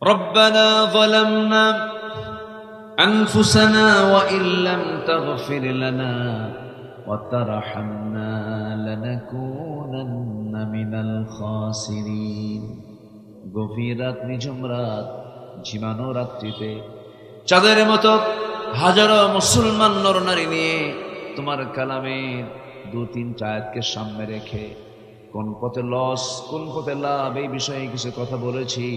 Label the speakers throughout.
Speaker 1: ربنا ظلمنا أنفسنا وإن لم تغفر لنا وترحمنا لنكونن من الخاسرين। গভীর রাত, নিঝুম রাত, ঝিমানো রাত্রিতে চাঁদের মতো হাজারো মুসলমান নরনারী নিয়ে তোমার কালামের 2-3 আয়াতকে সামনে রেখে কোন পথে লস কোন পথে লাভ এই বিষয়ে কিছু কথা বলেছি।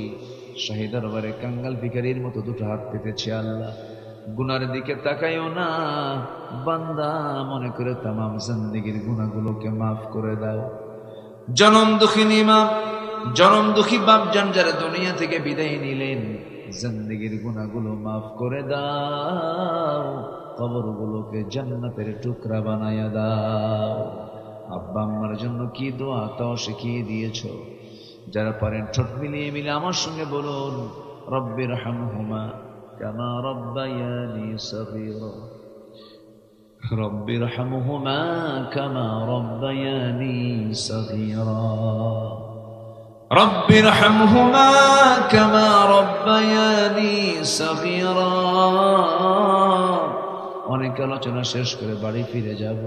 Speaker 1: শাহী দরবারে কাঙ্গাল ভিখারির মতো 2 হাত পেতেছি। আল্লাহ, গুনার দিকে তাকাইও না, বান্দা মনে করে তামাম জিন্দেগীর গুনাহগুলোকে মাফ করে দাও। জনম দুঃখিনী মা, জনম দুঃখী বাপ জান যারা দুনিয়া থেকে বিদায় নিলেন, জিন্দেগীর গুনাহগুলো মাফ করে দাও, কবরগুলোকে জান্নাতের টুকরা বানায়া দাও। আব্বা আম্মার জন্য কি দোয়া তাও শিখিয়ে দিয়েছো। যারা পারেন ঠোঁট মিলিয়ে মিলে আমার সঙ্গে বলুন, রব্বিরহামহুমা কামা রব্বায়ানি সগীরা, রব্বিরহামহুমা কামা রব্বায়ানি সগীরা, রব্বিরহামহুমা কামা রব্বায়ানি সগীরা। অনেক আলোচনা শেষ করে বাড়ি ফিরে যাব,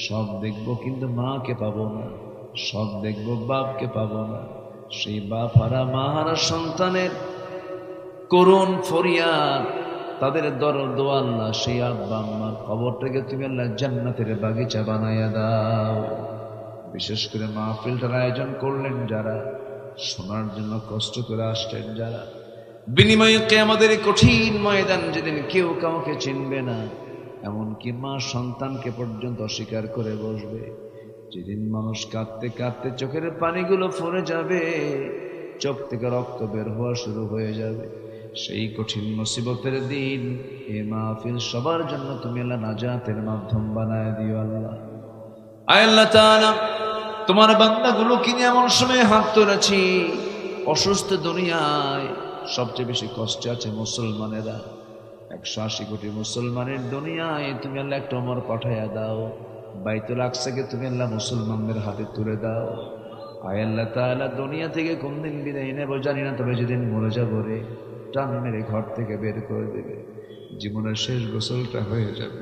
Speaker 1: সব দেখবো কিন্তু মাকে পাবো না, সব দেখবো বাপকে পাবো না। সেই বাপ হারা মা হারা সন্তানের করুণ ফরিয়াদ, তাদের দরদ আল্লাহ, সেই আব্বা আম্মার কবরটাকে তুমি আল্লাহ জান্নাতের বাগিচা বানায়া দাও। বিশেষ করে মাহফিলটার আয়োজন করলেন যারা, শোনার জন্য কষ্ট করে আসছেন যারা, বিনিময়ে কিয়ামতের কঠিন ময়দান যেদিন কেউ কাউকে চিনবে না, এমনকি মা সন্তানকে পর্যন্ত অস্বীকার করে বসবে, যেদিন মানুষ কাঁদতে কাঁদতে চোখের পানিগুলো ফুরে যাবে, চোখ থেকে রক্ত বের হওয়া শুরু হয়ে যাবে, সেই কঠিন মুসিবতের দিন এ মাহফিল সবার জন্য তুমি আল্লাহ নাজাতের মাধ্যম বানায় দিও। আল্লাহ, আয় আল্লাহ তাআলা, তোমার বান্দাগুলো কিনে এমন সময় হাত তুলেছি, অসুস্থ দুনিয়ায় সবচেয়ে বেশি কষ্টে আছে মুসলমানেরা। 180 কোটি মুসলমানের দুনিয়ায় তুমি আল্লাহ একটা ওমর পাঠাইয়া দাও, বাইতুল আকসাকে তুমি আল্লাহ মুসলমানদের হাতে তুলে দাও। আয় আল্লাহ তাআলা, দুনিয়া থেকে কোন দিন বিদায় নেব জানি না, তবে যেদিন মরে যাব রে, টান মেরে ঘর থেকে বের করে দেবে, জীবনের শেষ গোসলটা হয়ে যাবে,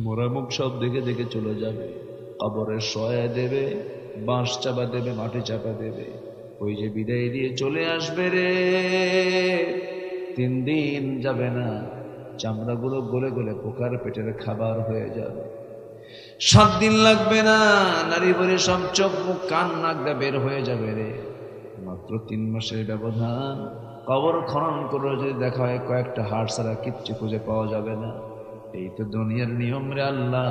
Speaker 1: মোরা মুখ সব দেখে দেখে চলে যাবে, কবরে শোয়া দেবে, বাঁশ চাপা দেবে, মাটি চাপা দেবে, ওই যে বিদায় দিয়ে চলে আসবে রে, 3 দিন যাবে না, চামড়াগুলো গলে গলে পোকার পেটের খাবার হয়ে যাবে। 7 দিন লাগবে না, নারী ভরে সব চোখ মুখ কান নাক দিয়ে বের হয়ে যাবে রে। মাত্র 3 মাসের ব্যবধান, কবর খনন করে যদি দেখা হয় কয়েকটা হাড় ছাড়া কিচ্ছু খুঁজে পাওয়া যাবে না। এই তো দুনিয়ার নিয়ম রে আল্লাহ।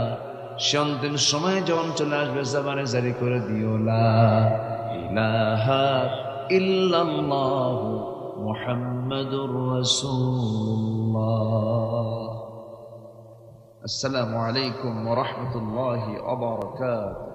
Speaker 1: সে অন্তিম সময় যখন চলে আসবে, জবানে জারি করে দিও লা ইলাহা ইল্লাল্লাহু মুহাম্মাদুর রাসূলুল্লাহ। আসসালামু আলাইকুম ওয়া রাহমাতুল্লাহি ওয়া বারাকাতুহু।